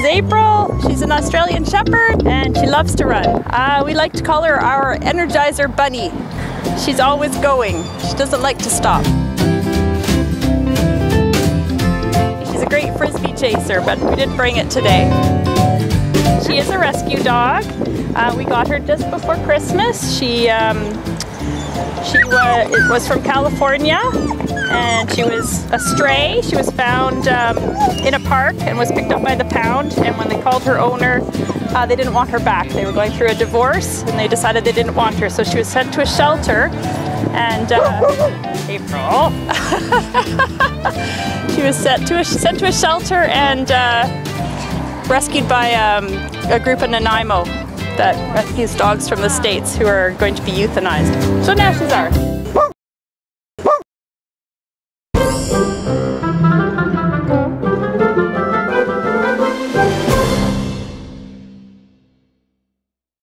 April. She's an Australian Shepherd and she loves to run. We like to call her our Energizer Bunny. She's always going. She doesn't like to stop. She's a great frisbee chaser, but we didn't bring it today. She is a rescue dog. We got her just before Christmas. She was from California and she was a stray. She was found in a park and was picked up by the pound, and when they called her owner, they didn't want her back. They were going through a divorce and they decided they didn't want her, so she was sent to a shelter. And April. She was sent to a shelter and rescued by a group in Nanaimo that rescues dogs from the States who are going to be euthanized. So now she's ours.